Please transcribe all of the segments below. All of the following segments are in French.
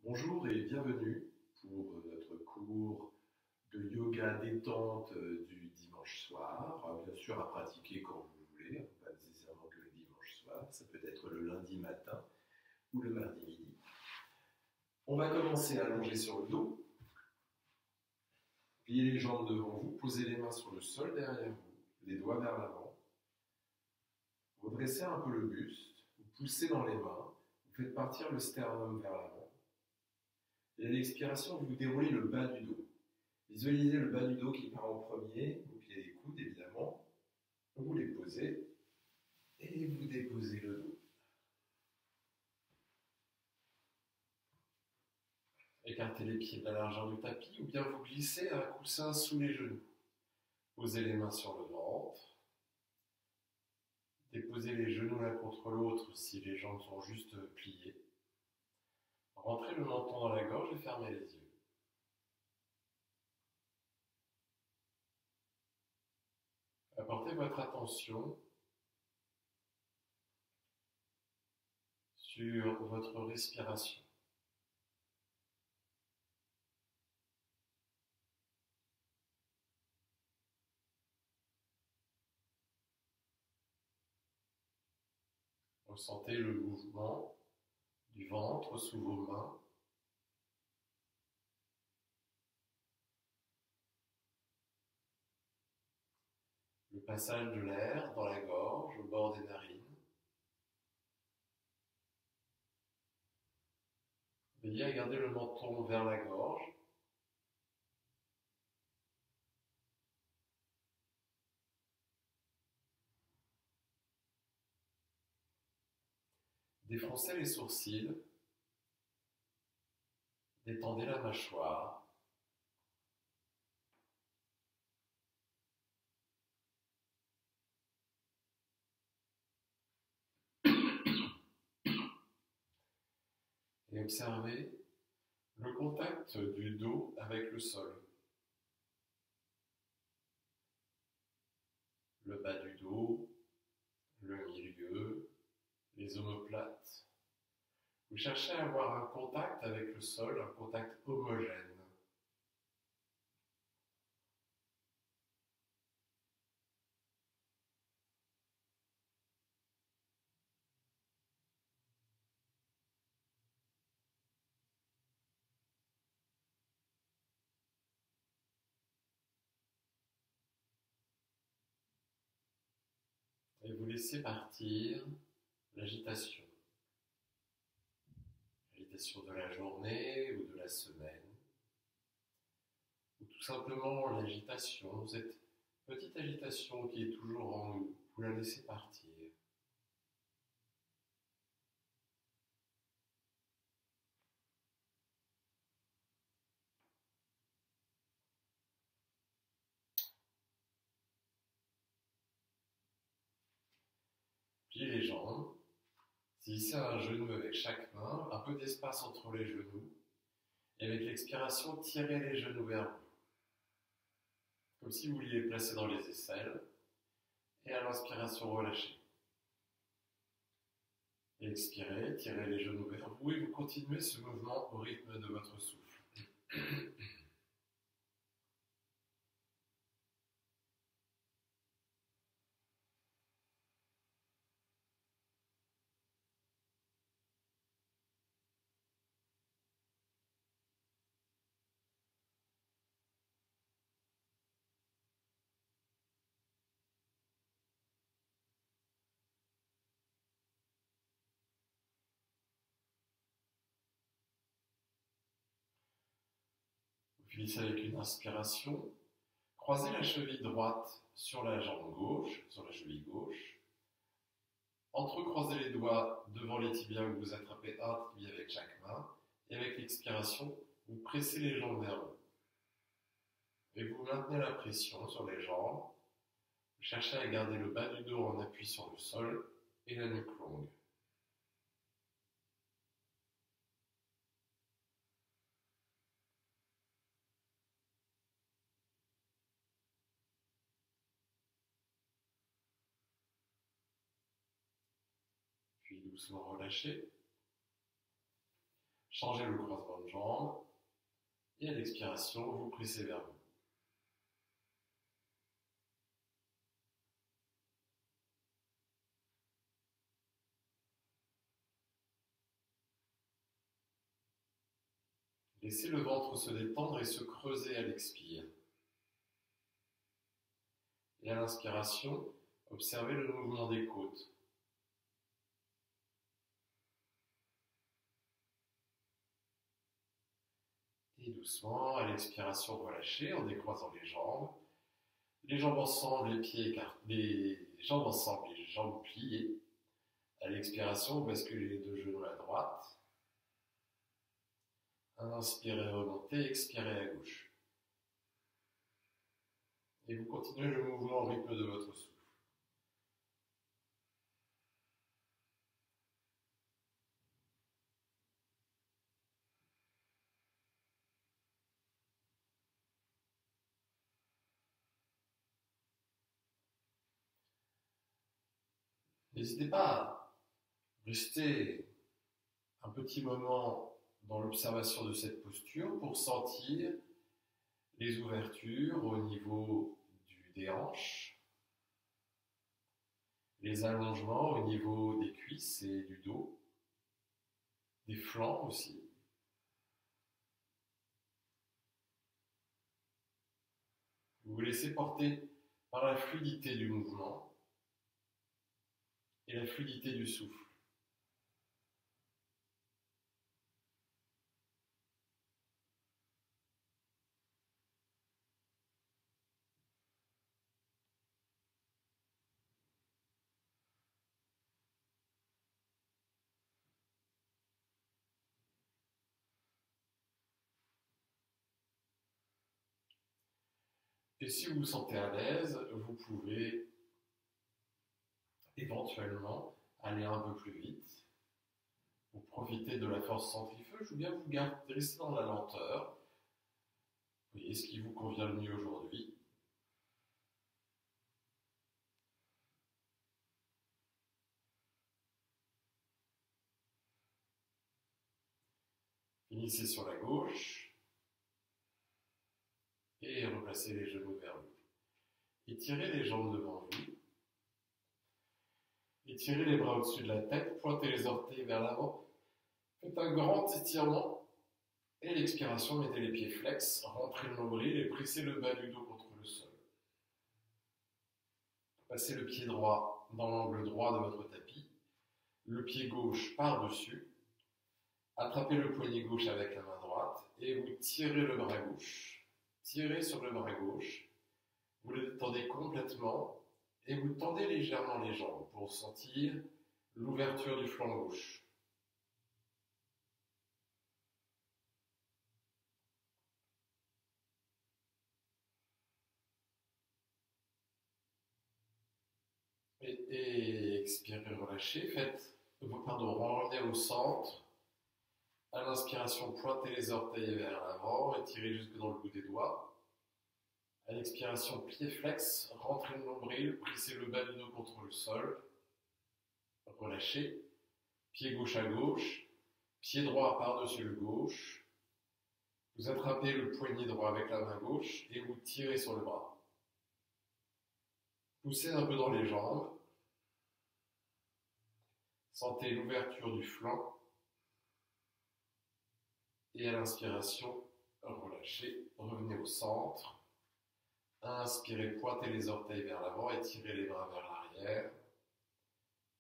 Bonjour et bienvenue pour notre cours de yoga détente du dimanche soir. Bien sûr à pratiquer quand vous voulez, pas nécessairement que le dimanche soir, ça peut être le lundi matin ou le mardi midi. On va commencer allongé sur le dos, pliez les jambes devant vous, posez les mains sur le sol derrière vous, les doigts vers l'avant. Redressez un peu le buste, vous poussez dans les mains, vous faites partir le sternum vers l'avant. Et à l'expiration, vous déroulez le bas du dos. Visualisez le bas du dos qui part en premier, vous pliez les coudes évidemment, vous les posez et vous déposez le dos. Écartez les pieds de la largeur du tapis ou bien vous glissez un coussin sous les genoux. Posez les mains sur le ventre. Déposez les genoux l'un contre l'autre si les jambes sont juste pliées. Rentrez le menton dans la gorge et fermez les yeux. Apportez votre attention sur votre respiration. Ressentez le mouvement du ventre sous vos mains. Le passage de l'air dans la gorge, au bord des narines. Veillez à garder le menton vers la gorge. Défoncez les sourcils. Détendez la mâchoire. Et observez le contact du dos avec le sol. Le bas du dos, le milieu, les omoplates. Vous cherchez à avoir un contact avec le sol, un contact homogène. Et vous laissez partir l'agitation. L'agitation de la journée ou de la semaine. Ou tout simplement l'agitation, cette petite agitation qui est toujours en nous. Vous la laissez partir. Pliez les jambes. Saisissez un genou avec chaque main, un peu d'espace entre les genoux. Et avec l'expiration, tirez les genoux vers vous. Comme si vous vouliez les placer dans les aisselles. Et à l'inspiration, relâchez. Et expirez, tirez les genoux vers vous et vous continuez ce mouvement au rythme de votre souffle. Vous finissez avec une inspiration. Croisez la cheville droite sur la jambe gauche, sur la cheville gauche. Entrecroisez les doigts devant les tibias où vous attrapez un tibia avec chaque main. Et avec l'expiration, vous pressez les jambes vers vous. Et vous maintenez la pression sur les jambes. Vous cherchez à garder le bas du dos en appui sur le sol et la nuque longue. Puis doucement relâchez. changez le croisement de jambes et à l'expiration, vous pressez vers vous. Laissez le ventre se détendre et se creuser à l'expire. Et à l'inspiration, observez le mouvement des côtes. Et doucement, à l'expiration, relâchez en décroisant les jambes ensemble, les pieds écartés, les jambes ensemble, les jambes pliées. À l'expiration, vous basculez les deux genoux à droite. Inspirez, remontez, expirez à gauche. Et vous continuez le mouvement au rythme de votre souffle. N'hésitez pas à rester un petit moment dans l'observation de cette posture pour sentir les ouvertures au niveau des hanches, les allongements au niveau des cuisses et du dos, des flancs aussi. Vous vous laissez porter par la fluidité du mouvement et la fluidité du souffle. Et si vous vous sentez à l'aise, vous pouvez éventuellement aller un peu plus vite. Vous profitez de la force centrifuge ou bien vous restez dans la lenteur. Vous voyez ce qui vous convient le mieux aujourd'hui. Finissez sur la gauche et replacez les genoux vers vous. Étirez les jambes devant vous. Étirez les bras au-dessus de la tête, pointez les orteils vers l'avant. Faites un grand étirement et l'expiration, mettez les pieds flex, rentrez le nombril et pressez le bas du dos contre le sol. Passez le pied droit dans l'angle droit de votre tapis, le pied gauche par-dessus. Attrapez le poignet gauche avec la main droite et vous tirez le bras gauche. Tirez sur le bras gauche, vous le détendez complètement et vous tendez légèrement les jambes pour sentir l'ouverture du flanc gauche. Et expirez, relâchez, revenez au centre. À l'inspiration, pointez les orteils vers l'avant, étirez jusque dans le bout des doigts. À l'expiration, pied flex, rentrez le nombril, pressez le bas du dos contre le sol. Relâchez. Pied gauche à gauche, pied droit par-dessus le gauche. Vous attrapez le poignet droit avec la main gauche et vous tirez sur le bras. Poussez un peu dans les jambes. Sentez l'ouverture du flanc. Et à l'inspiration, relâchez, revenez au centre. Inspirez, pointez les orteils vers l'avant, étirez les bras vers l'arrière.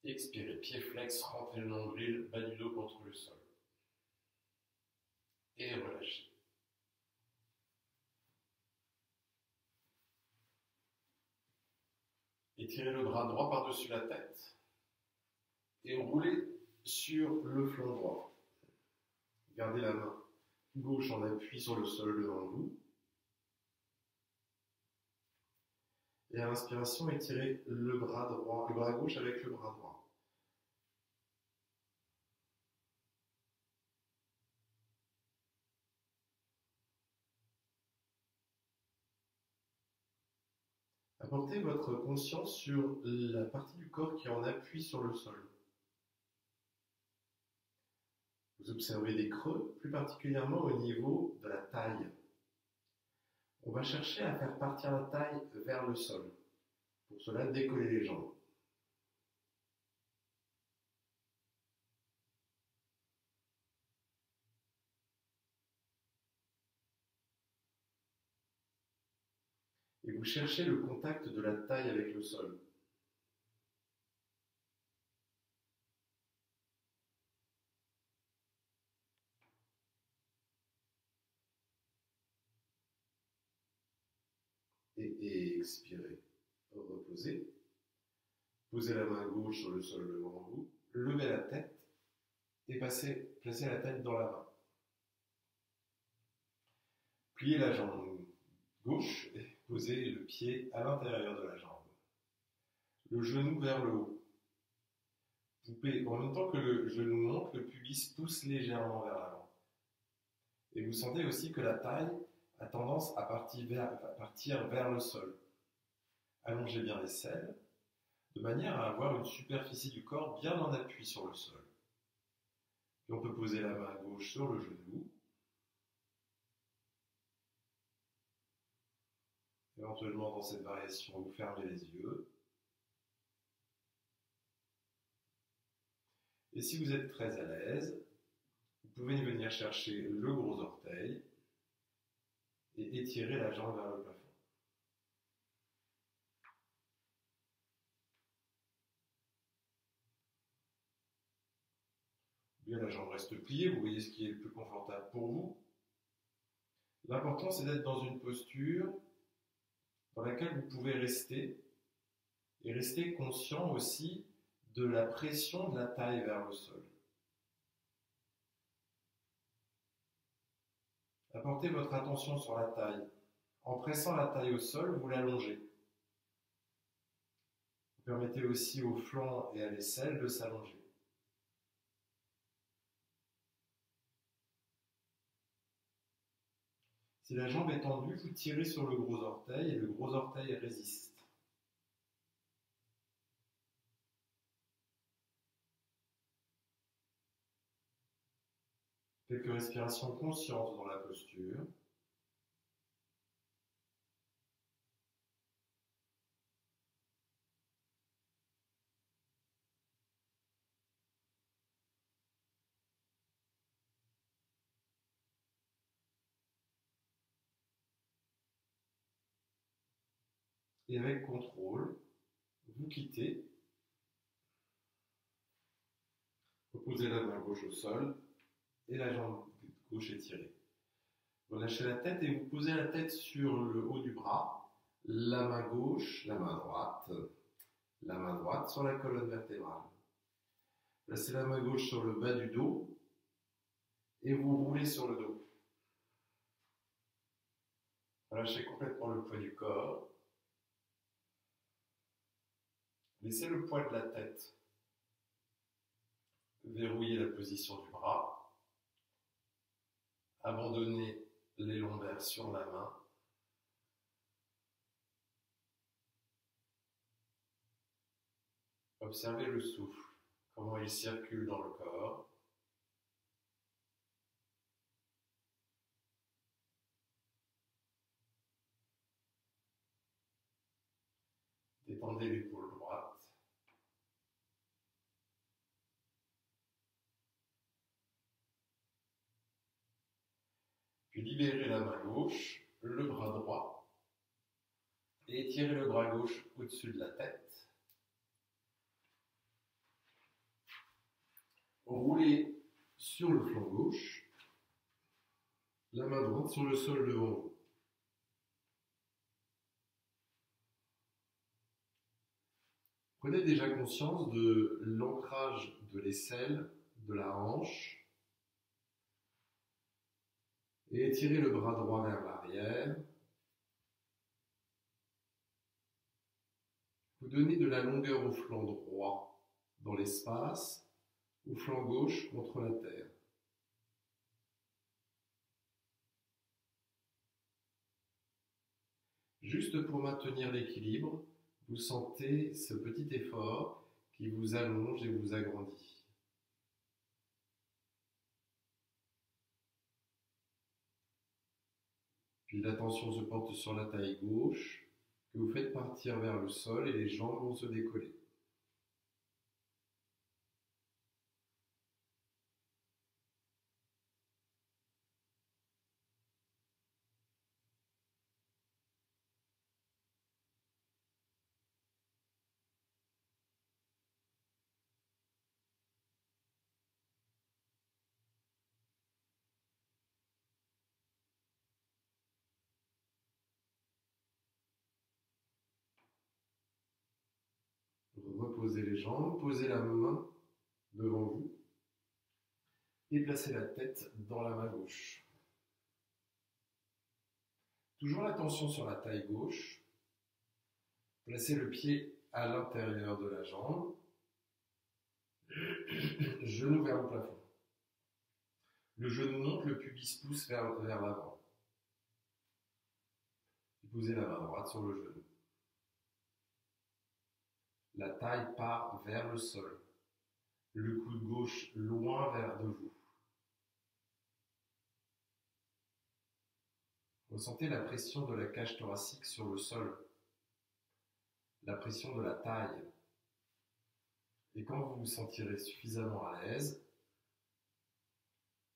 Expirez, pied flex, rentrez le nombril, bas du dos contre le sol. Et relâchez. Étirez le bras droit par-dessus la tête et roulez sur le flanc droit. Gardez la main gauche en appui sur le sol devant vous. Et à l'inspiration, étirez le bras gauche avec le bras droit. Apportez votre conscience sur la partie du corps qui est en appui sur le sol. Vous observez des creux, plus particulièrement au niveau de la taille. On va chercher à faire partir la taille vers le sol. Pour cela, décollez les jambes. Et vous cherchez le contact de la taille avec le sol. Et expirez. Reposez. Posez la main gauche sur le sol devant vous. Levez la tête et placez la tête dans la main. Pliez la jambe gauche et posez le pied à l'intérieur de la jambe. Le genou vers le haut. En même temps que le genou monte, le pubis pousse légèrement vers l'avant. Et vous sentez aussi que la taille a tendance à partir vers le sol. Allongez bien les selles, de manière à avoir une superficie du corps bien en appui sur le sol. Puis on peut poser la main gauche sur le genou. Éventuellement, dans cette variation, vous fermez les yeux. Et si vous êtes très à l'aise, vous pouvez venir chercher le gros orteil et étirer la jambe vers le plafond. Bien, la jambe reste pliée, vous voyez ce qui est le plus confortable pour vous. L'important, c'est d'être dans une posture dans laquelle vous pouvez rester, et rester conscient aussi de la pression de la taille vers le sol. Apportez votre attention sur la taille. En pressant la taille au sol, vous l'allongez. Vous permettez aussi aux flancs et à l'aisselle de s'allonger. Si la jambe est tendue, vous tirez sur le gros orteil et le gros orteil résiste. Quelques respirations conscientes dans la posture. Et avec contrôle, vous quittez. Reposez la main gauche au sol et la jambe gauche étirée. Vous lâchez la tête et vous posez la tête sur le haut du bras, la main gauche, la main droite sur la colonne vertébrale. Placez la main gauche sur le bas du dos et vous roulez sur le dos. Relâchez complètement le poids du corps. Laissez le poids de la tête verrouiller la position du bras. Abandonnez les lombaires sur la main. Observez le souffle, comment il circule dans le corps. Détendez l'épaule droite. Puis libérez la main gauche, le bras droit, et étirez le bras gauche au-dessus de la tête. Roulez sur le flanc gauche, la main droite sur le sol devant vous. Prenez déjà conscience de l'ancrage de l'aisselle, de la hanche, et étirez le bras droit vers l'arrière. Vous donnez de la longueur au flanc droit dans l'espace, au flanc gauche contre la terre. Juste pour maintenir l'équilibre, vous sentez ce petit effort qui vous allonge et vous agrandit. Puis l'attention se porte sur la taille gauche, que vous faites partir vers le sol et les jambes vont se décoller. Reposez les jambes, posez la main devant vous et placez la tête dans la main gauche. Toujours l'attention sur la taille gauche. Placez le pied à l'intérieur de la jambe, genou vers le plafond. Le genou monte, le pubis pousse vers l'avant. Posez la main droite sur le genou. La taille part vers le sol. Le coude gauche loin vers de vous. Ressentez la pression de la cage thoracique sur le sol. La pression de la taille. Et quand vous vous sentirez suffisamment à l'aise,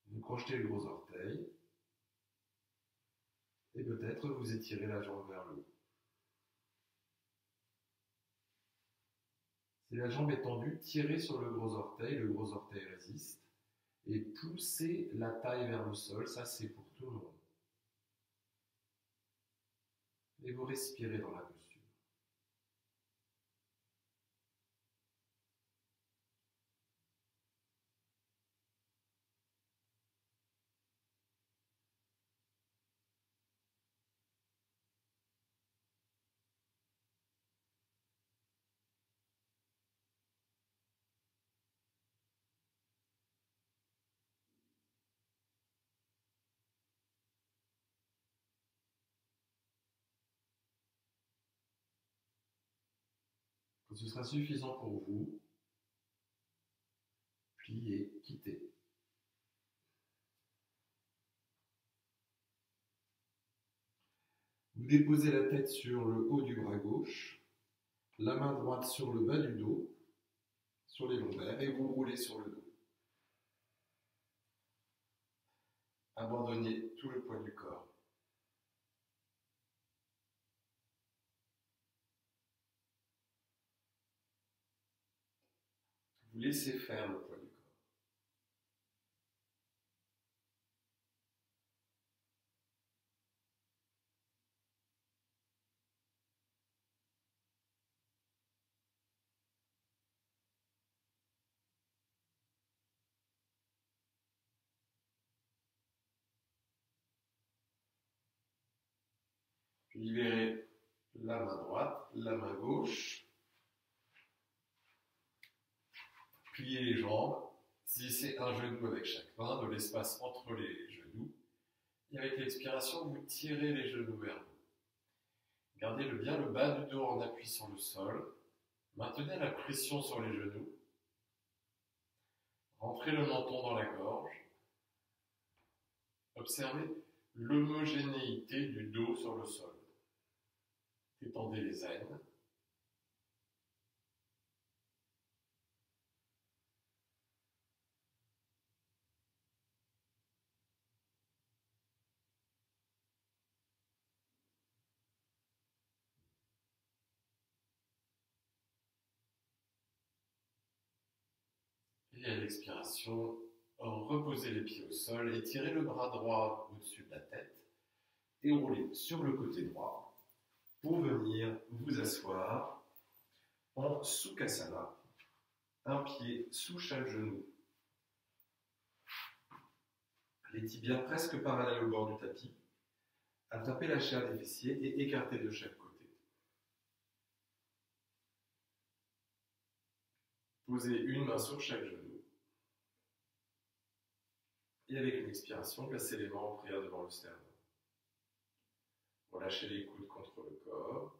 vous crochetez le gros orteil et peut-être vous étirez la jambe vers le haut. Si la jambe est tendue, tirez sur le gros orteil résiste et poussez la taille vers le sol, ça c'est pour tout le monde. Et vous respirez dans la posture. Quand ce sera suffisant pour vous, pliez, quittez. Vous déposez la tête sur le haut du bras gauche, la main droite sur le bas du dos, sur les lombaires, et vous roulez sur le dos. Abandonnez tout le poids du corps. Vous laissez faire le poids du corps. Puis libérez la main droite, la main gauche. Pliez les jambes. Saisissez un genou avec chaque main, de l'espace entre les genoux. Et avec l'expiration, vous tirez les genoux vers vous. Gardez bien le bas du dos en appui sur le sol. Maintenez la pression sur les genoux. Rentrez le menton dans la gorge. Observez l'homogénéité du dos sur le sol. Étendez les aines. Et à l'expiration, reposez les pieds au sol, étirez le bras droit au-dessus de la tête et roulez sur le côté droit pour venir vous asseoir en Sukhasana, un pied sous chaque genou, les tibias presque parallèles au bord du tapis, attrapez la chair des fessiers et écartez de chaque côté. Posez une main sur chaque genou. Et avec une expiration, placez les mains en prière devant le sternum. Relâchez les coudes contre le corps.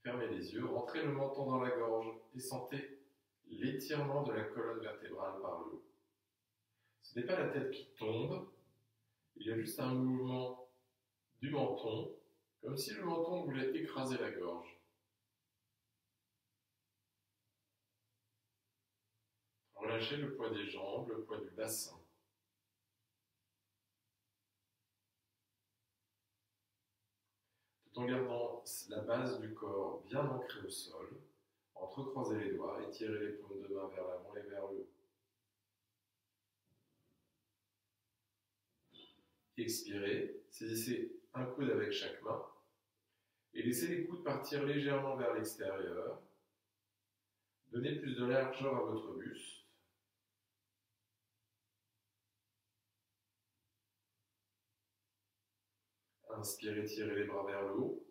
Fermez les yeux, rentrez le menton dans la gorge et sentez l'étirement de la colonne vertébrale par le haut. Ce n'est pas la tête qui tombe, Il y a juste un mouvement du menton, comme si le menton voulait écraser la gorge. Relâchez le poids des jambes, le poids du bassin. Tout en gardant la base du corps bien ancrée au sol, entrecroisez les doigts et tirez les paumes de main vers l'avant et vers le haut. Expirez, saisissez un coude avec chaque main et laissez les coudes partir légèrement vers l'extérieur. Donnez plus de largeur à votre buste. Inspirez, tirez les bras vers le haut.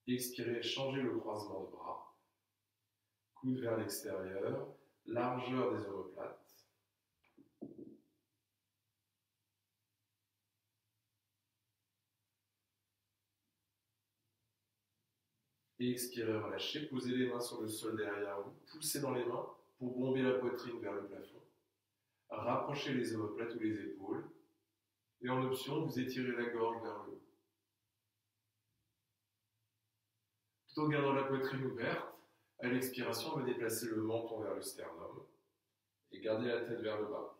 Expirez, changez le croisement de bras. Coude vers l'extérieur, largeur des omoplates. Et expirez, relâchez. Posez les mains sur le sol derrière vous. Poussez dans les mains pour bomber la poitrine vers le plafond. Rapprochez les omoplates ou les épaules. Et en option, vous étirez la gorge vers le haut. Tout en gardant la poitrine ouverte, à l'expiration, venez placer le menton vers le sternum et gardez la tête vers le bas.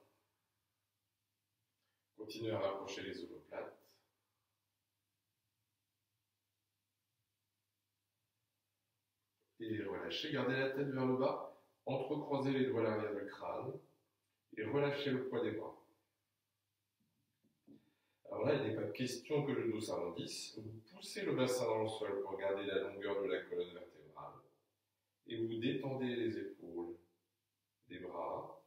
Continuez à rapprocher les omoplates. Et relâchez, gardez la tête vers le bas, entrecroisez les doigts à l'arrière du crâne et relâchez le poids des bras. Alors là, il n'est pas question que le dos s'arrondisse. Vous poussez le bassin dans le sol pour garder la longueur de la colonne vertébrale et vous détendez les épaules des bras.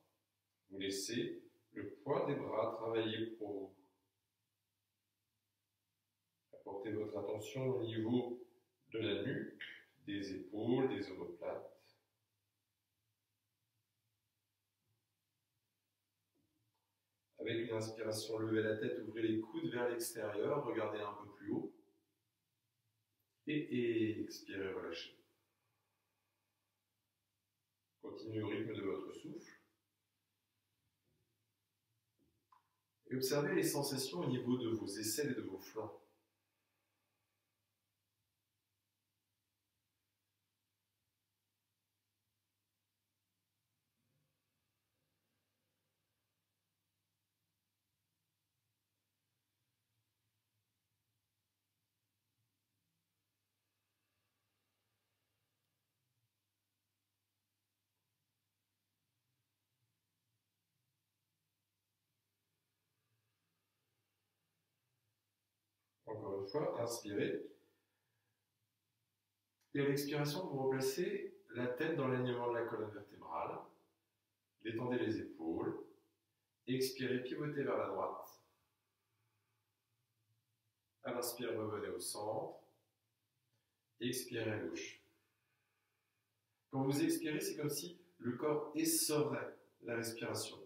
Vous laissez le poids des bras travailler pour vous. Apportez votre attention au niveau de la nuque, des épaules, des omoplates. Avec une inspiration, levez la tête, ouvrez les coudes vers l'extérieur, regardez un peu plus haut. Et expirez, relâchez. Continuez au rythme de votre souffle. Et observez les sensations au niveau de vos aisselles et de vos flancs. Encore une fois, inspirez. Et à l'expiration, vous replacez la tête dans l'alignement de la colonne vertébrale. Détendez les épaules. Expirez, pivotez vers la droite. À l'inspire, revenez au centre. Expirez à gauche. Quand vous expirez, c'est comme si le corps essorait la respiration.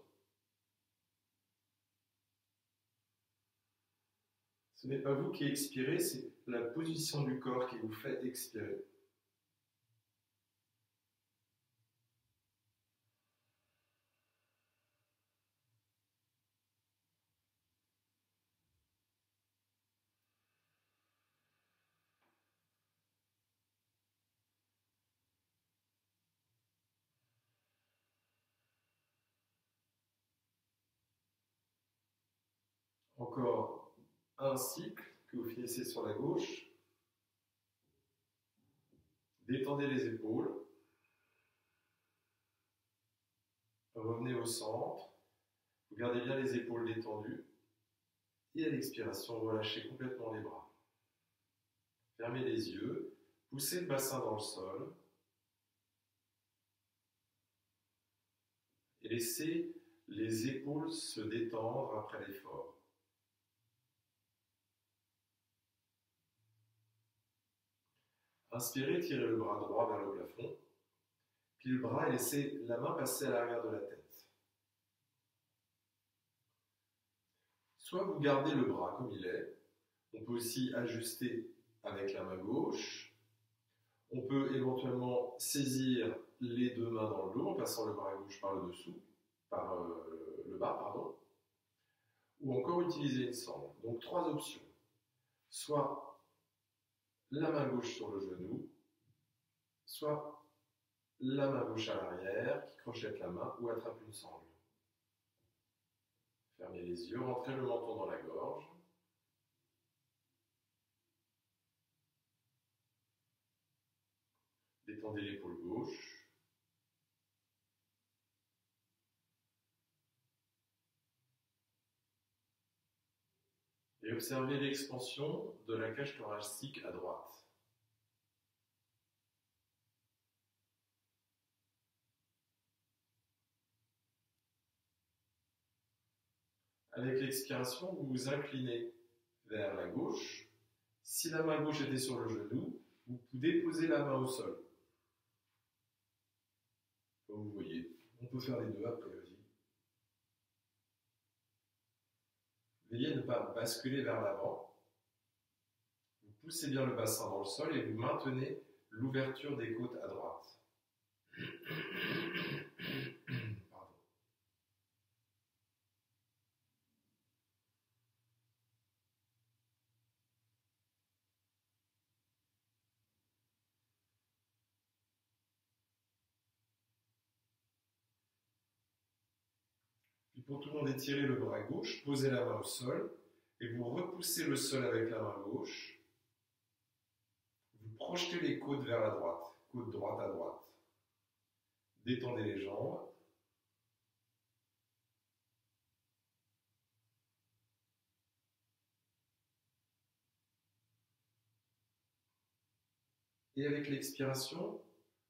Ce n'est pas vous qui expirez, c'est la position du corps qui vous fait expirer. Encore un cycle que vous finissez sur la gauche. Détendez les épaules. Revenez au centre. Vous gardez bien les épaules détendues. Et à l'expiration, relâchez complètement les bras. Fermez les yeux. Poussez le bassin dans le sol. Et laissez les épaules se détendre après l'effort. Inspirez, tirez le bras droit vers le plafond, puis le bras et laissez la main passer à l'arrière de la tête. Soit vous gardez le bras comme il est, on peut aussi ajuster avec la main gauche, on peut éventuellement saisir les deux mains dans le dos en passant le bras gauche par le dessous, par le bas, pardon. ou encore utiliser une sangle. Donc 3 options. Soit la main gauche sur le genou, soit la main gauche à l'arrière qui crochette la main ou attrape une sangle. Fermez les yeux, rentrez le menton dans la gorge. Détendez l'épaule gauche. Et observez l'expansion de la cage thoracique à droite. Avec l'expiration, vous vous inclinez vers la gauche. Si la main gauche était sur le genou, vous pouvez poser la main au sol. Comme vous voyez, on peut faire les deux après aussi. Veillez à ne pas basculer vers l'avant. Vous poussez bien le bassin dans le sol et vous maintenez l'ouverture des côtes à droite. Pardon. Puis pour tout le monde, étirez le bras gauche, posez la main au sol et vous repoussez le sol avec la main gauche. Vous projetez les côtes vers la droite, côte droite à droite. Détendez les jambes. Et avec l'expiration,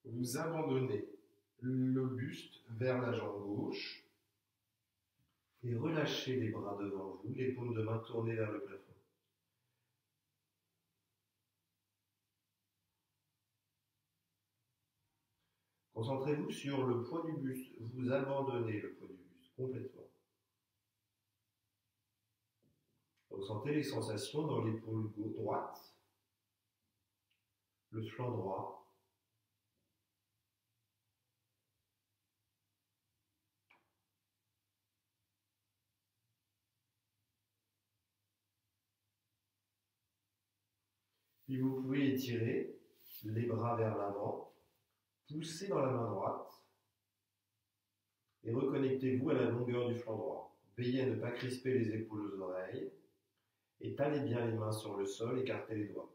vous abandonnez le buste vers la jambe gauche et relâchez les bras devant vous, les paumes de main tournées vers le plafond. Concentrez-vous sur le poids du buste. Vous abandonnez le poids du buste complètement. Ressentez les sensations dans l'épaule droite, le flanc droit. Puis vous pouvez étirer les bras vers l'avant, pousser dans la main droite et reconnectez-vous à la longueur du flanc droit. Veillez à ne pas crisper les épaules aux oreilles et talez bien les mains sur le sol, écartez les doigts.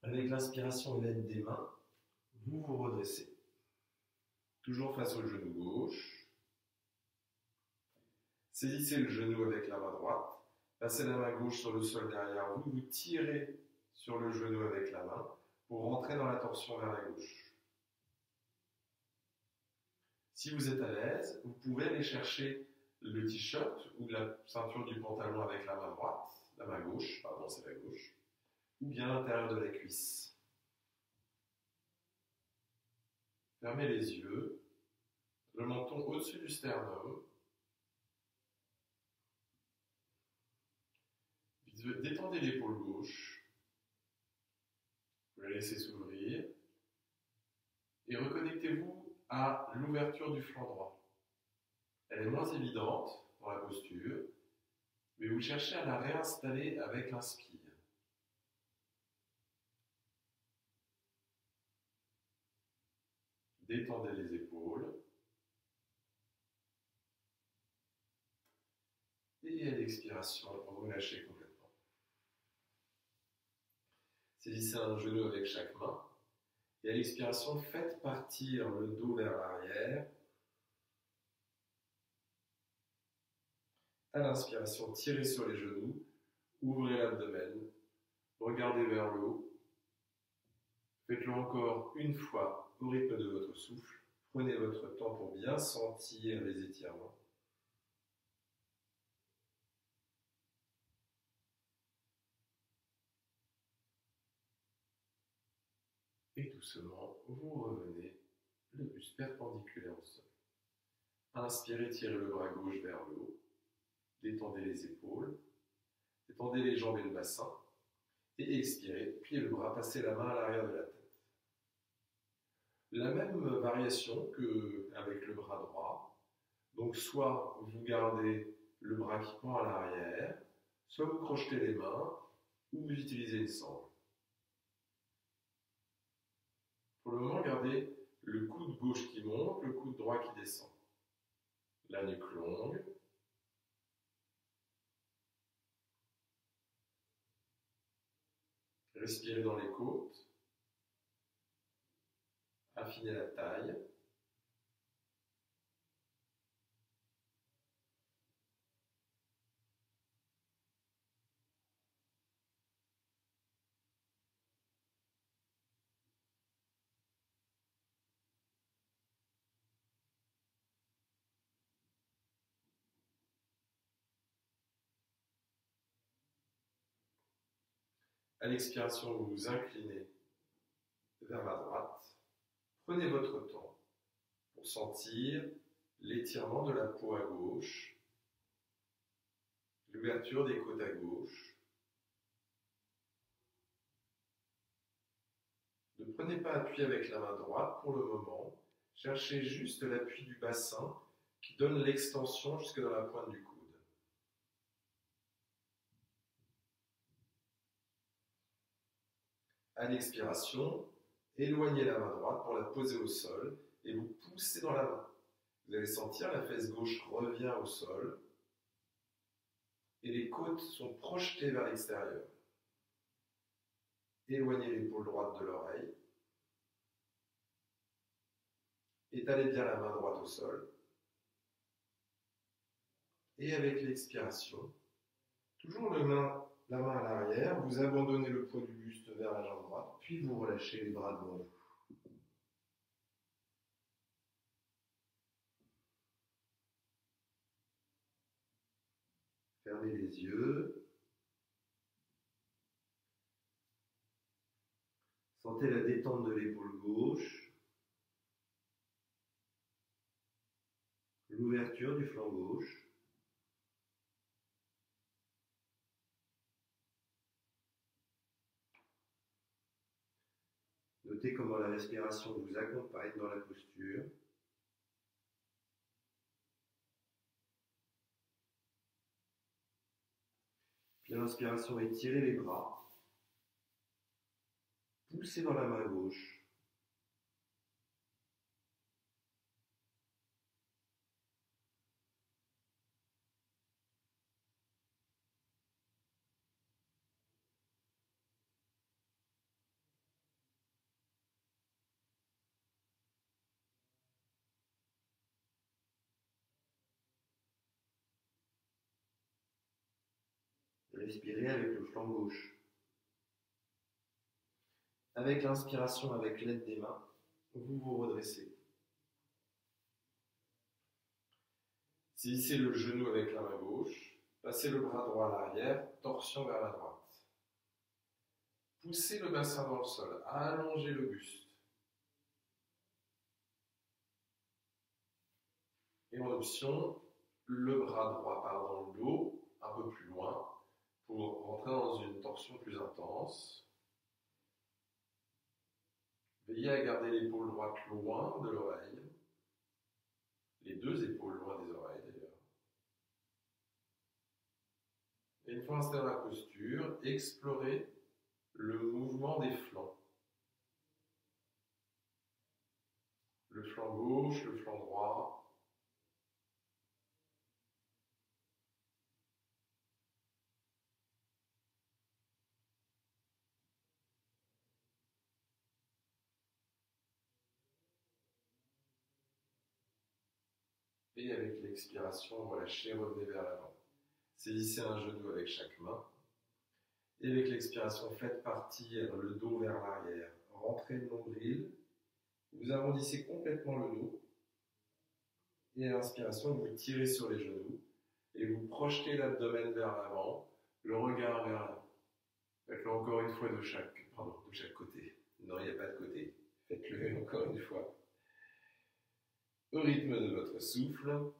Avec l'inspiration et l'aide des mains, vous vous redressez. Toujours face au genou gauche. Saisissez le genou avec la main droite. Passez la main gauche sur le sol derrière vous. Vous tirez sur le genou avec la main pour rentrer dans la torsion vers la gauche. Si vous êtes à l'aise, vous pouvez aller chercher le t-shirt ou la ceinture du pantalon avec la main droite, la main gauche, pardon, c'est la gauche, ou bien l'intérieur de la cuisse. Fermez les yeux, le menton au-dessus du sternum. Détendez l'épaule gauche, vous la laissez s'ouvrir et reconnectez-vous à l'ouverture du flanc droit. Elle est moins évidente dans la posture, mais vous cherchez à la réinstaller avec l'inspire. Détendez les épaules. Et à l'expiration, relâchez complètement. Saisissez un genou avec chaque main. Et à l'expiration, faites partir le dos vers l'arrière. À l'inspiration, tirez sur les genoux. Ouvrez l'abdomen. Regardez vers le haut. Faites-le encore une fois au rythme de votre souffle. Prenez votre temps pour bien sentir les étirements. Et doucement, vous revenez le buste perpendiculaire au sol. Inspirez, tirez le bras gauche vers le haut. Détendez les épaules. Détendez les jambes et le bassin. Et expirez, pliez le bras, passez la main à l'arrière de la tête. La même variation qu'avec le bras droit. Donc soit vous gardez le bras qui pend à l'arrière, soit vous crochetez les mains, ou vous utilisez une sangle. Pour le moment, gardez le coude gauche qui monte, le coude droit qui descend. La nuque longue. Respirez dans les côtes. Affinez la taille. À l'expiration, vous vous inclinez vers la droite. Prenez votre temps pour sentir l'étirement de la peau à gauche, l'ouverture des côtes à gauche. Ne prenez pas appui avec la main droite pour le moment. Cherchez juste l'appui du bassin qui donne l'extension jusque dans la pointe du coude. À l'expiration, éloignez la main droite pour la poser au sol et vous poussez dans la main. Vous allez sentir la fesse gauche revient au sol et les côtes sont projetées vers l'extérieur. Éloignez l'épaule droite de l'oreille. Étalez bien la main droite au sol. Et avec l'expiration, toujours la main à l'arrière, vous abandonnez le poids du buste vers la jambe droite, puis vous relâchez les bras devant vous. Fermez les yeux. Sentez la détente de l'épaule gauche, l'ouverture du flanc gauche. Notez comment la respiration vous accompagne dans la posture. Puis à l'inspiration, étirez les bras. Poussez dans la main gauche. Respirez avec le flanc gauche. Avec l'inspiration, avec l'aide des mains, vous vous redressez. Saisissez le genou avec la main gauche, passez le bras droit à l'arrière, torsion vers la droite. Poussez le bassin dans le sol, allongez le buste. Et en option, le bras droit part dans le dos, un peu plus loin, pour rentrer dans une torsion plus intense. Veillez à garder l'épaule droite loin de l'oreille, les deux épaules loin des oreilles d'ailleurs. Et une fois installé dans la posture, explorez le mouvement des flancs. Le flanc gauche, le flanc droit. Et avec l'expiration, relâchez, revenez vers l'avant. Saisissez un genou avec chaque main. Et avec l'expiration, faites partir le dos vers l'arrière. Rentrez le nombril. Vous arrondissez complètement le dos. Et à l'inspiration, vous tirez sur les genoux. Et vous projetez l'abdomen vers l'avant, le regard vers l'avant. Faites-le encore une fois de chaque côté. Non, il n'y a pas de côté. Faites-le encore une fois. au rythme de votre souffle.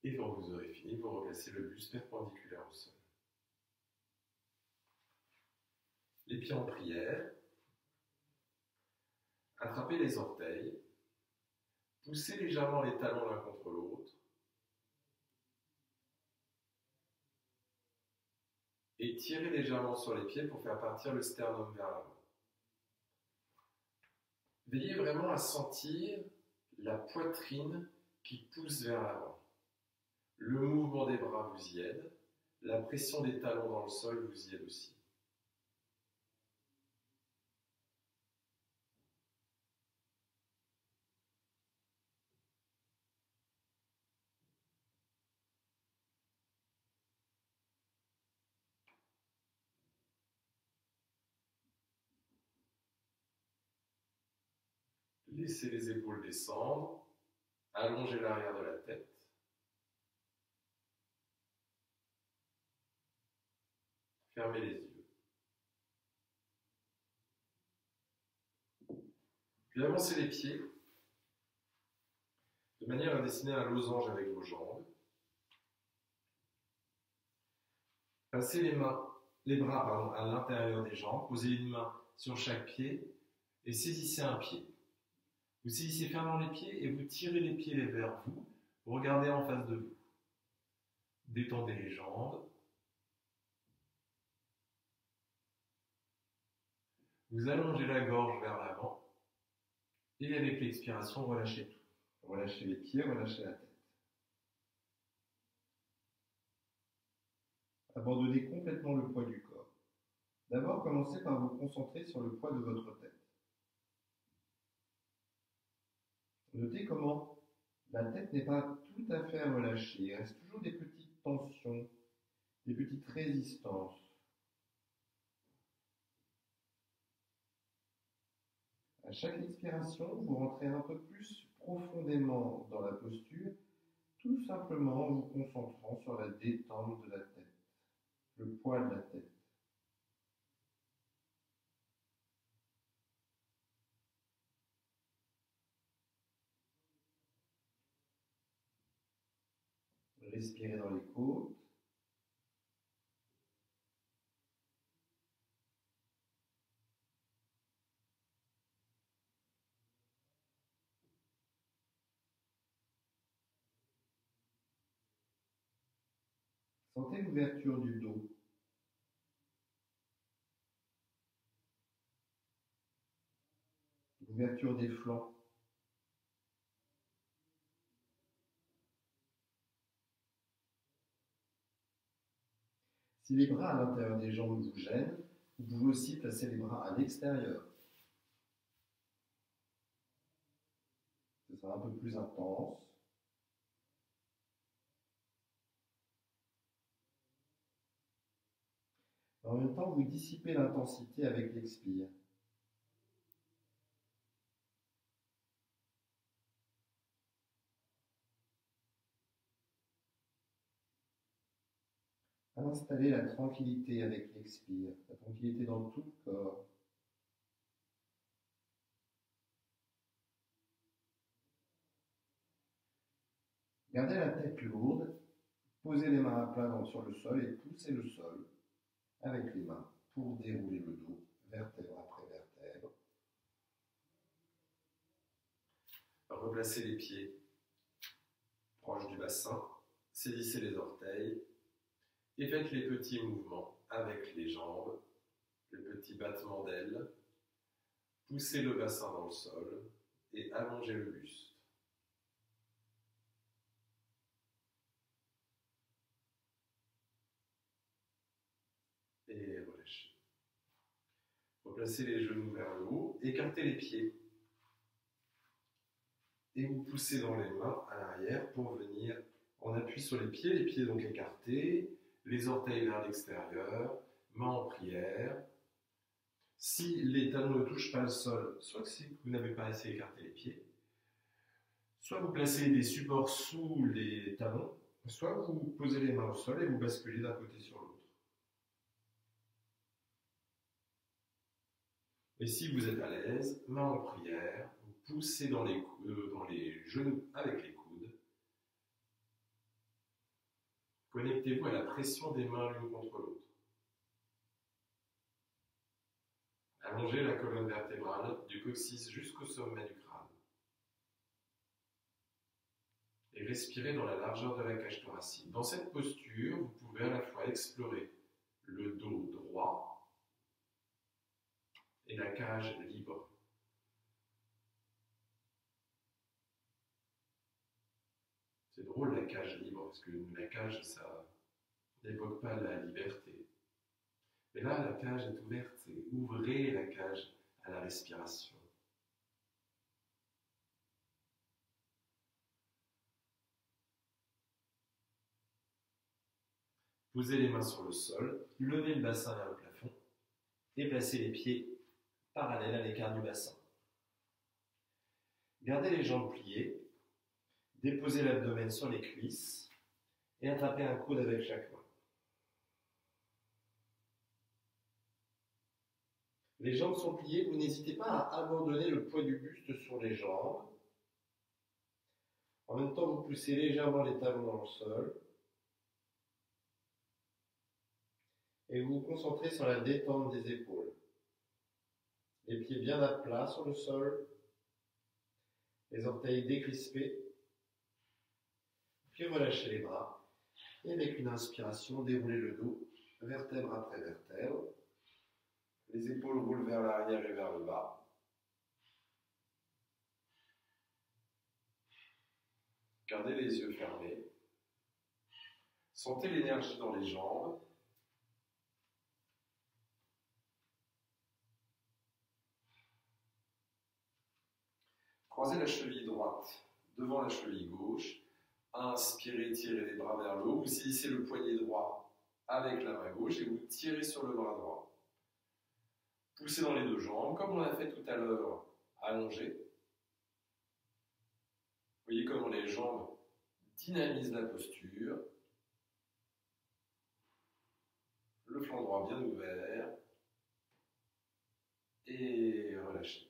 Et quand vous aurez fini, vous replacez le buste perpendiculaire au sol. Les pieds en prière. Attrapez les orteils. Poussez légèrement les talons l'un contre l'autre. Et tirez légèrement sur les pieds pour faire partir le sternum vers l'avant. Veillez vraiment à sentir la poitrine qui pousse vers l'avant. Le mouvement des bras vous y aide. La pression des talons dans le sol vous y aide aussi. Laissez les épaules descendre. Allongez l'arrière de la tête. Fermez les yeux. Puis avancez les pieds de manière à dessiner un losange avec vos jambes. Passez les bras à l'intérieur des jambes. Posez une main sur chaque pied et saisissez un pied. Vous saisissez fermement les pieds et vous tirez les pieds vers vous. Vous regardez en face de vous. Détendez les jambes. Vous allongez la gorge vers l'avant. Et avec l'expiration, relâchez tout. Relâchez les pieds, relâchez la tête. Abandonnez complètement le poids du corps. D'abord, commencez par vous concentrer sur le poids de votre tête. Notez comment la tête n'est pas tout à fait relâchée. Il reste toujours des petites tensions, des petites résistances. À chaque expiration, vous rentrez un peu plus profondément dans la posture, tout simplement en vous concentrant sur la détente de la tête, le poids de la tête. Respirez dans les côtes. Sentez l'ouverture du dos. L'ouverture des flancs. Si les bras à l'intérieur des jambes vous gênent, vous pouvez aussi placer les bras à l'extérieur. Ce sera un peu plus intense. En même temps, vous dissipez l'intensité avec l'expire. Installez la tranquillité avec l'expire, la tranquillité dans tout le corps. Gardez la tête lourde, posez les mains à plat sur le sol et poussez le sol avec les mains pour dérouler le dos, vertèbre après vertèbre. Replacez les pieds proches du bassin, saisissez les orteils et faites les petits mouvements avec les jambes, le petit battement d'ailes. Poussez le bassin dans le sol et allongez le buste. Et relâchez. Replacez les genoux vers le haut, écartez les pieds. Et vous poussez dans les mains à l'arrière pour venir en appui sur les pieds donc écartés, les orteils vers l'extérieur, mains en prière. Si les talons ne touchent pas le sol, soit c'est que vous n'avez pas assez écarté les pieds, soit vous placez des supports sous les talons, soit vous posez les mains au sol et vous basculez d'un côté sur l'autre. Et si vous êtes à l'aise, main en prière, vous poussez dans les genoux avec les coudes. Connectez-vous à la pression des mains l'une contre l'autre. Allongez la colonne vertébrale du coccyx jusqu'au sommet du crâne. Et respirez dans la largeur de la cage thoracique. Dans cette posture, vous pouvez à la fois explorer le dos droit et la cage libre. C'est drôle la cage libre, parce que la cage, ça n'évoque pas la liberté. Mais là, la cage est ouverte, c'est ouvrez la cage à la respiration. Posez les mains sur le sol, levez le bassin vers le plafond et placez les pieds parallèles à l'écart du bassin. Gardez les jambes pliées, déposez l'abdomen sur les cuisses et attrapez un coude avec chaque main. Les jambes sont pliées, vous n'hésitez pas à abandonner le poids du buste sur les jambes. En même temps, vous poussez légèrement les talons dans le sol. Et vous vous concentrez sur la détente des épaules. Les pieds bien à plat sur le sol. Les orteils décrispés. Puis relâchez les bras. Et avec une inspiration, déroulez le dos, vertèbre après vertèbre. Les épaules roulent vers l'arrière et vers le bas. Gardez les yeux fermés. Sentez l'énergie dans les jambes. Croisez la cheville droite devant la cheville gauche. Inspirez, tirez les bras vers le haut. Vous saisissez le poignet droit avec la main gauche et vous tirez sur le bras droit. Poussez dans les deux jambes, comme on l'a fait tout à l'heure, allongé. Voyez comment les jambes dynamisent la posture. Le flanc droit bien ouvert. Et relâchez.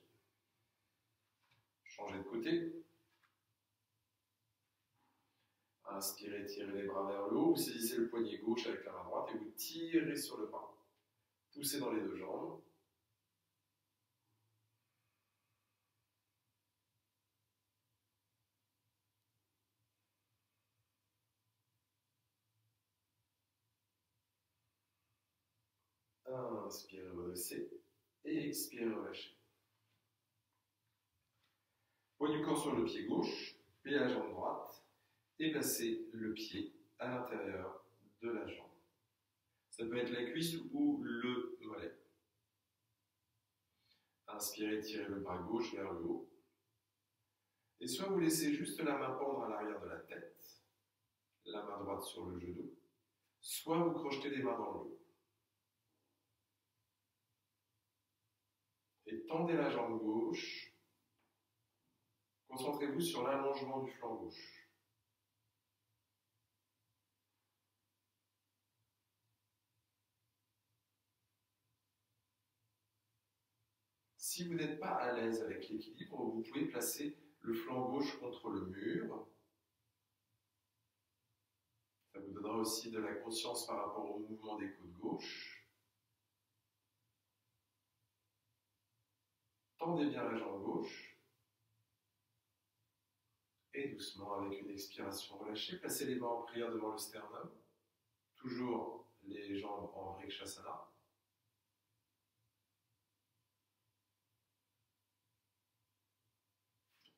Changez de côté. Inspirez, tirez les bras vers le haut. Vous saisissez le poignet gauche avec la main droite et vous tirez sur le bras. Poussez dans les deux jambes. Inspirez, redressez. Et expirez, relâchez. Poids du corps sur le pied gauche, pliez la jambe droite et placez le pied à l'intérieur de la jambe. Ça peut être la cuisse ou le mollet. Inspirez, tirez le bras gauche vers le haut. Et soit vous laissez juste la main pendre à l'arrière de la tête, la main droite sur le genou, soit vous crochetez les mains dans le dos. Et tendez la jambe gauche. Concentrez-vous sur l'allongement du flanc gauche. Si vous n'êtes pas à l'aise avec l'équilibre, vous pouvez placer le flanc gauche contre le mur. Ça vous donnera aussi de la conscience par rapport au mouvement des coudes gauche. Tendez bien la jambe gauche. Et doucement, avec une expiration relâchée, placez les mains en prière devant le sternum. Toujours les jambes en Vrikshasana.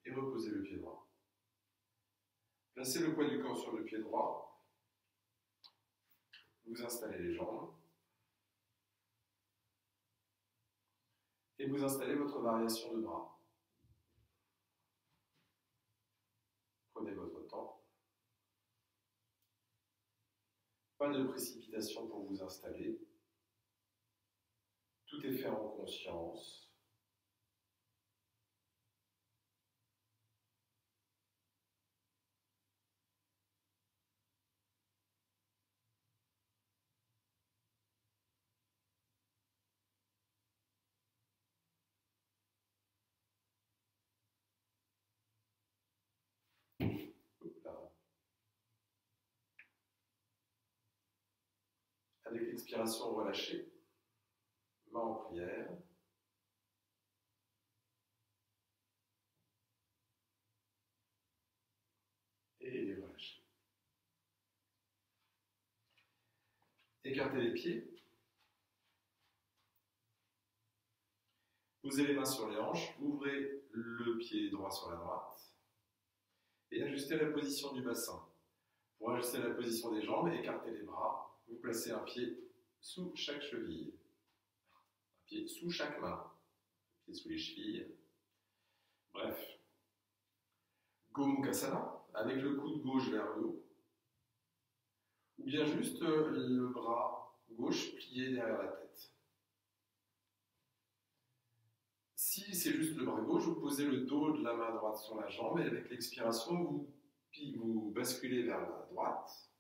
Et reposez le pied droit. Placez le poids du corps sur le pied droit. Vous installez les jambes. Et vous installez votre variation de bras. Prenez votre temps. Pas de précipitation pour vous installer. Tout est fait en conscience. Hop là. Avec l'expiration, relâchez. Main en prière. Et relâchez. Écartez les pieds. Posez les mains sur les hanches, ouvrez le pied droit sur la droite et ajustez la position du bassin. Pour ajuster la position des jambes, écartez les bras, vous placez un pied sous chaque cheville, un pied sous chaque main, un pied sous les chevilles. Bref, Gomukhasana, avec le coude gauche vers le haut, ou bien juste le bras gauche plié derrière la tête. Si c'est juste le bras gauche, vous posez le dos de la main droite sur la jambe et avec l'expiration, vous basculez vers la droite,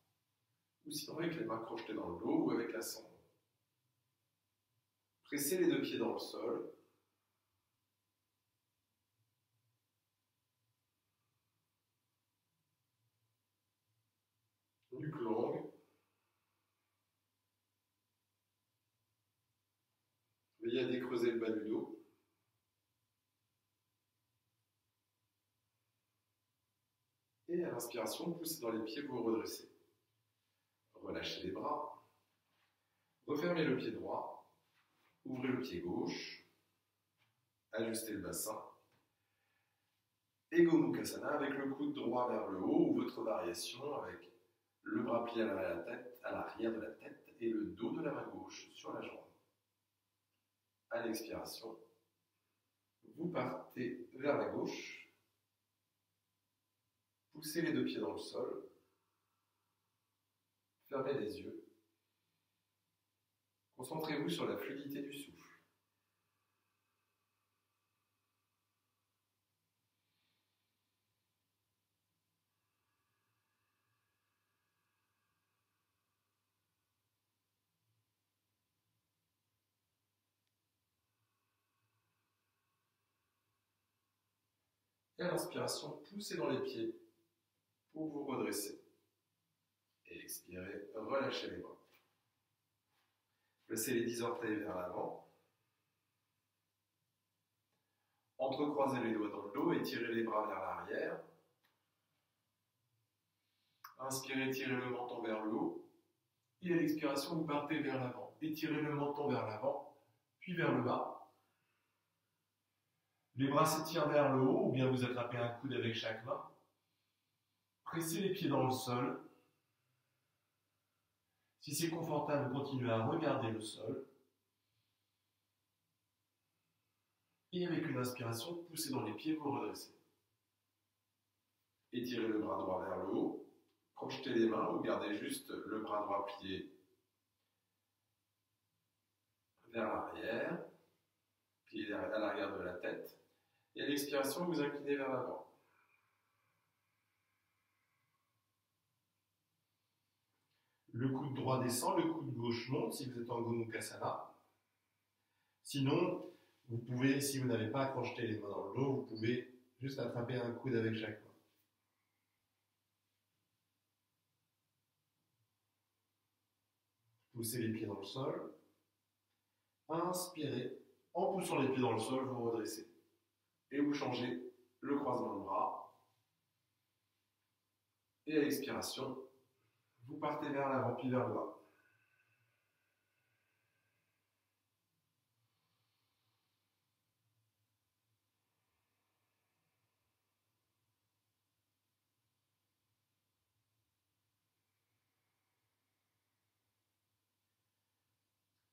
ou sinon avec les mains crochetées dans le dos ou avec la sangle. Pressez les deux pieds dans le sol. Nuque longue. Veillez à décreuser le bas du dos. Et à l'inspiration, poussez dans les pieds, vous redressez. Relâchez les bras. Refermez le pied droit. Ouvrez le pied gauche. Ajustez le bassin. Et Gomukhasana avec le coude droit vers le haut ou votre variation avec le bras plié à l'arrière de la tête et le dos de la main gauche sur la jambe. À l'expiration, vous partez vers la gauche. Poussez les deux pieds dans le sol. Fermez les yeux. Concentrez-vous sur la fluidité du souffle. Et à l'inspiration, poussez dans les pieds pour vous redresser. Et expirez, relâchez les bras. Placez les 10 orteils vers l'avant. Entrecroisez les doigts dans le dos et tirez les bras vers l'arrière. Inspirez, tirez le menton vers le haut. Et à l'expiration, vous partez vers l'avant. Étirez le menton vers l'avant, puis vers le bas. Les bras s'étirent vers le haut, ou bien vous attrapez un coude avec chaque main. Pressez les pieds dans le sol. Si c'est confortable, continuez à regarder le sol. Et avec une inspiration, poussez dans les pieds, vous redressez. Étirez le bras droit vers le haut. Crochetez les mains ou gardez juste le bras droit plié vers l'arrière. Plié à l'arrière de la tête. Et à l'expiration, vous inclinez vers l'avant. Le coude droit descend, le coude gauche monte si vous êtes en Gomukhasana. Sinon, vous pouvez, si vous n'avez pas crocheté les mains dans le dos, vous pouvez juste attraper un coude avec chaque main. Poussez les pieds dans le sol. Inspirez. En poussant les pieds dans le sol, vous redressez. Et vous changez le croisement de bras. Et à l'expiration, vous partez vers l'avant puis vers le bas.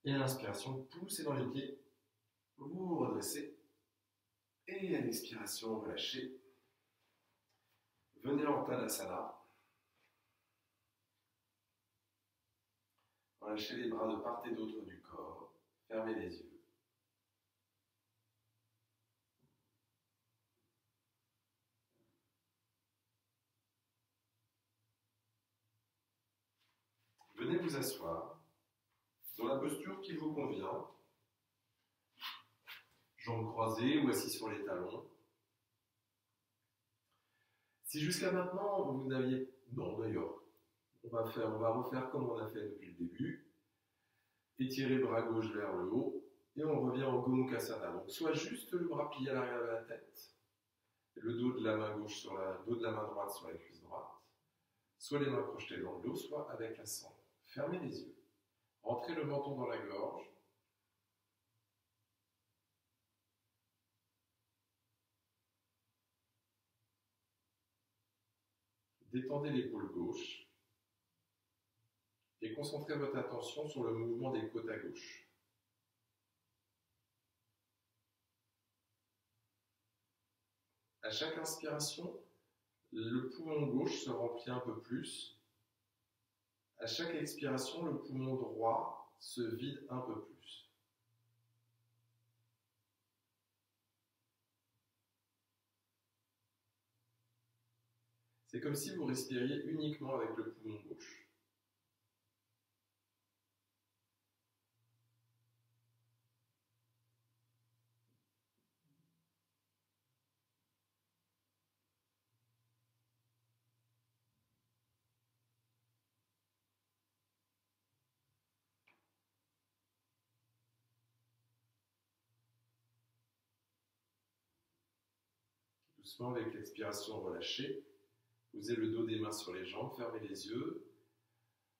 Et à l'inspiration, poussez dans les pieds, vous vous redressez. Et à l'expiration, relâchez. Venez en Tadasana. Relâchez les bras de part et d'autre du corps. Fermez les yeux. Venez vous asseoir dans la posture qui vous convient. Jambes croisées ou assis sur les talons. Si jusqu'à maintenant, vous n'aviez... Non, d'ailleurs, on va refaire comme on a fait depuis le début. Étirer le bras gauche vers le haut. Et on revient au Gomukhasana. Donc, soit juste le bras plié à l'arrière de la tête, le dos de la main gauche sur dos de la main droite sur la cuisse droite, soit les mains projetées dans le dos, soit avec la cendre. Fermez les yeux. Rentrez le menton dans la gorge. Détendez l'épaule gauche et concentrez votre attention sur le mouvement des côtes à gauche. À chaque inspiration, le poumon gauche se remplit un peu plus. À chaque expiration, le poumon droit se vide un peu plus. C'est comme si vous respiriez uniquement avec le poumon gauche. Doucement, avec l'expiration, relâchez. Posez le dos des mains sur les jambes, fermez les yeux.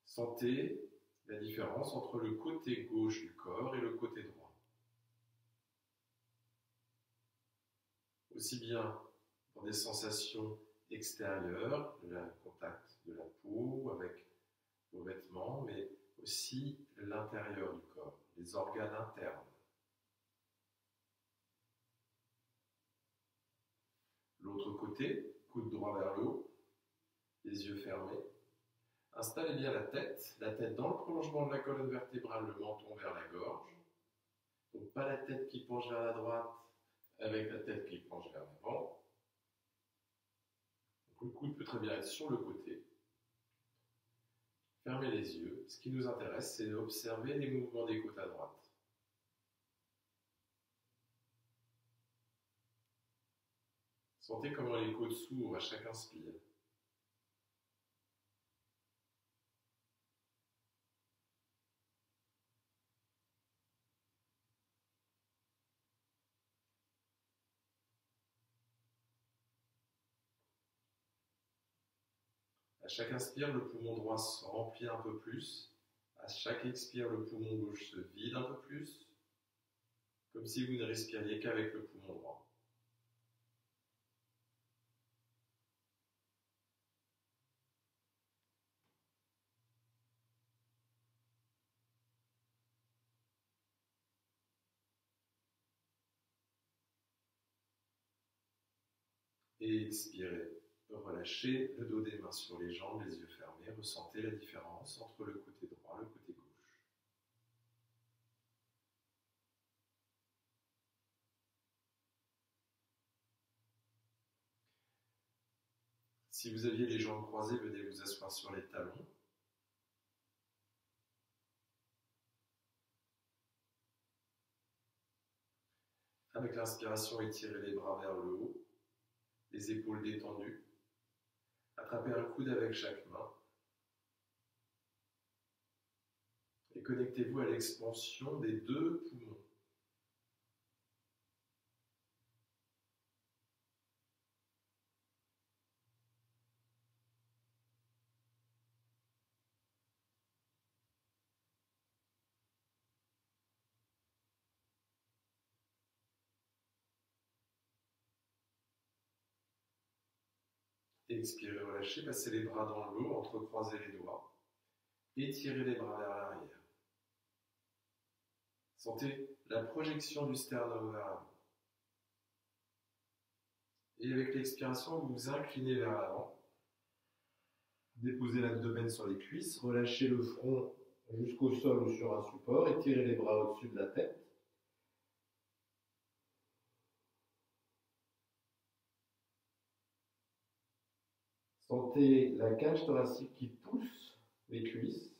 Sentez la différence entre le côté gauche du corps et le côté droit. Aussi bien dans des sensations extérieures, le contact de la peau avec vos vêtements, mais aussi l'intérieur du corps, les organes internes. L'autre côté, coude droit vers le haut, les yeux fermés. Installez bien la tête dans le prolongement de la colonne vertébrale, le menton vers la gorge. Donc pas la tête qui penche vers la droite avec la tête qui penche vers l'avant. Le coude peut très bien être sur le côté. Fermez les yeux. Ce qui nous intéresse, c'est d'observer les mouvements des côtes à droite. Sentez comment les côtes s'ouvrent à chaque inspire. À chaque inspire, le poumon droit se remplit un peu plus. À chaque expire, le poumon gauche se vide un peu plus, comme si vous ne respiriez qu'avec le poumon droit. Et expirez. Relâchez le dos des mains sur les jambes, les yeux fermés. Ressentez la différence entre le côté droit et le côté gauche. Si vous aviez les jambes croisées, venez vous asseoir sur les talons. Avec l'inspiration, étirez les bras vers le haut, les épaules détendues. Attrapez un coude avec chaque main. Et connectez-vous à l'expansion des deux poumons. Expirez, relâchez, passez les bras dans le dos, entrecroisez les doigts. Étirez les bras vers l'arrière. Sentez la projection du sternum vers l'avant. Et avec l'expiration, vous vous inclinez vers l'avant. Déposez l'abdomen sur les cuisses, relâchez le front jusqu'au sol ou sur un support, étirez les bras au-dessus de la tête. Sentez la cage thoracique qui pousse les cuisses.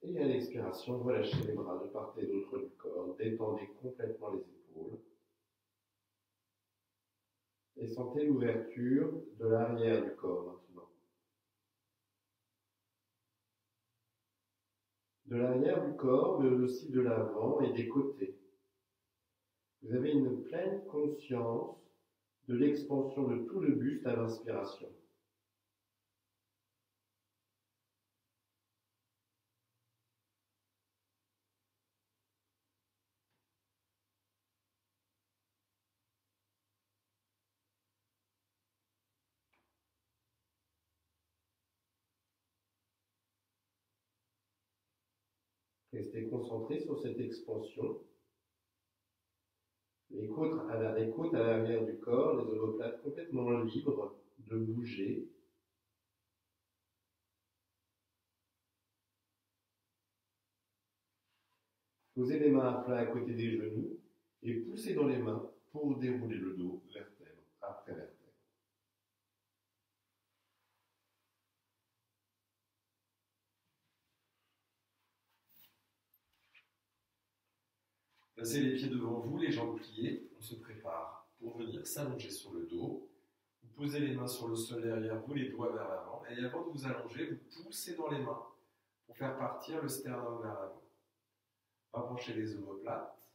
Et à l'expiration, relâchez les bras de part et d'autre du corps. Détendez complètement les épaules. Et sentez l'ouverture de l'arrière du corps maintenant. De l'arrière du corps, mais aussi de l'avant et des côtés. Vous avez une pleine conscience de l'expansion de tout le buste à l'inspiration. Restez concentré sur cette expansion. Les côtes à l'arrière du corps, les omoplates complètement libres de bouger. Posez les mains à plat à côté des genoux et poussez dans les mains pour dérouler le dos vertèbre après vertèbre. Placez les pieds devant vous, les jambes pliées. On se prépare pour venir s'allonger sur le dos. Vous posez les mains sur le sol derrière vous, les doigts vers l'avant. Et avant de vous allonger, vous poussez dans les mains pour faire partir le sternum vers l'avant. Rapprochez les omoplates.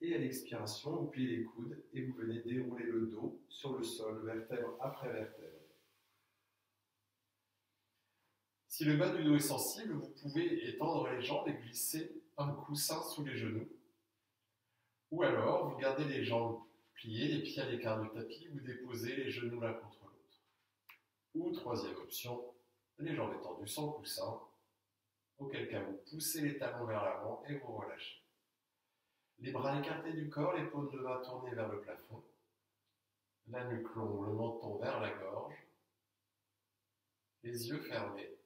Et à l'expiration, vous pliez les coudes et vous venez dérouler le dos sur le sol, vertèbre après vertèbre. Si le bas du dos est sensible, vous pouvez étendre les jambes et glisser un coussin sous les genoux. Ou alors, vous gardez les jambes pliées, les pieds à l'écart du tapis, vous déposez les genoux l'un contre l'autre. Ou troisième option, les jambes étendues sans coussin, auquel cas vous poussez les talons vers l'avant et vous relâchez. Les bras écartés du corps, les paumes de main tournées vers le plafond, la nuque longue, le menton vers la gorge, les yeux fermés.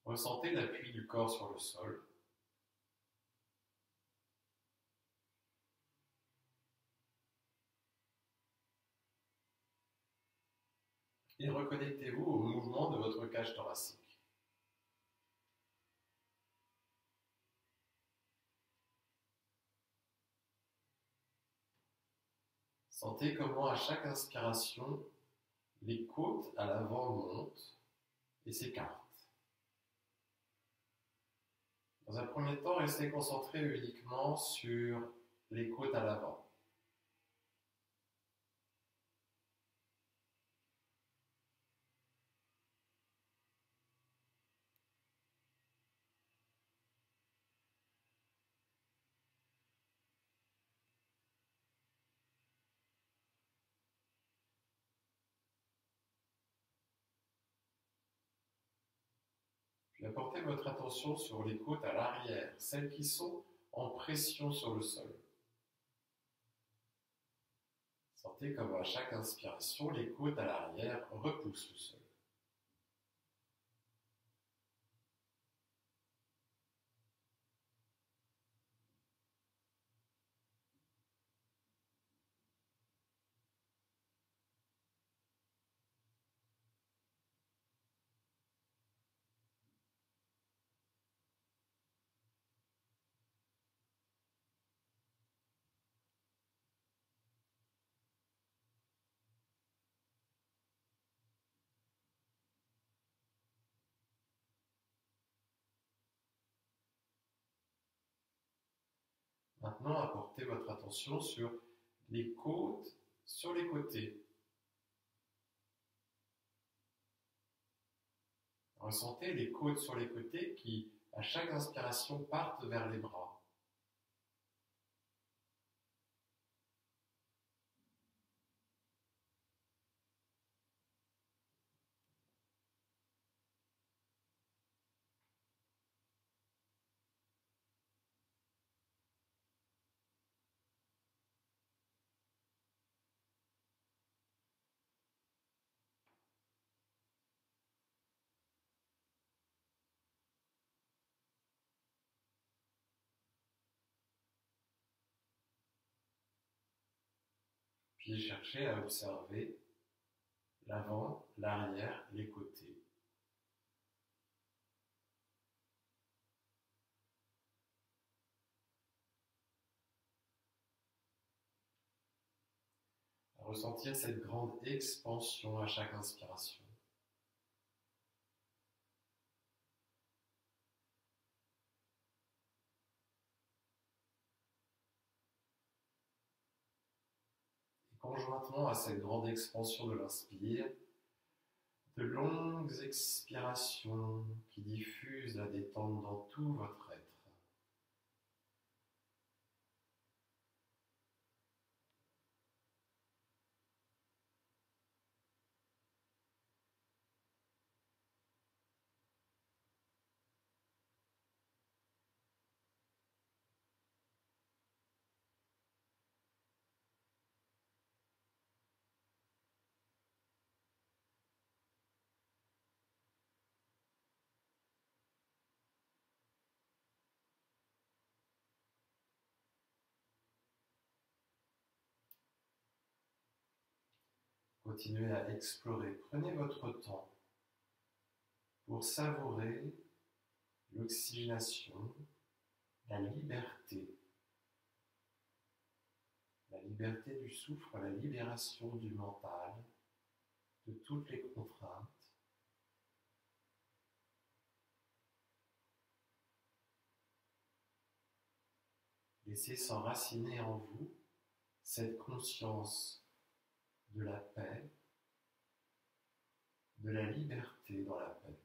Ressentez l'appui du corps sur le sol. Et reconnectez-vous au mouvement de votre cage thoracique. Sentez comment à chaque inspiration, les côtes à l'avant montent et s'écartent. Dans un premier temps, restez concentré uniquement sur les côtes à l'avant. Puis apportez votre attention sur les côtes à l'arrière, celles qui sont en pression sur le sol. Sentez comme à chaque inspiration, les côtes à l'arrière repoussent le sol. Maintenant, apportez votre attention sur les côtes sur les côtés. Ressentez les côtes sur les côtés qui, à chaque inspiration, partent vers les bras. Puis cherchez à observer l'avant, l'arrière, les côtés. Ressentir cette grande expansion à chaque inspiration. Et conjointement à cette grande expansion de l'inspire, de longues expirations qui diffusent la détente dans tout votre être. Continuez à explorer. Prenez votre temps pour savourer l'oxygénation, la liberté du souffle, la libération du mental, de toutes les contraintes. Laissez s'enraciner en vous cette conscience de la paix, de la liberté dans la paix.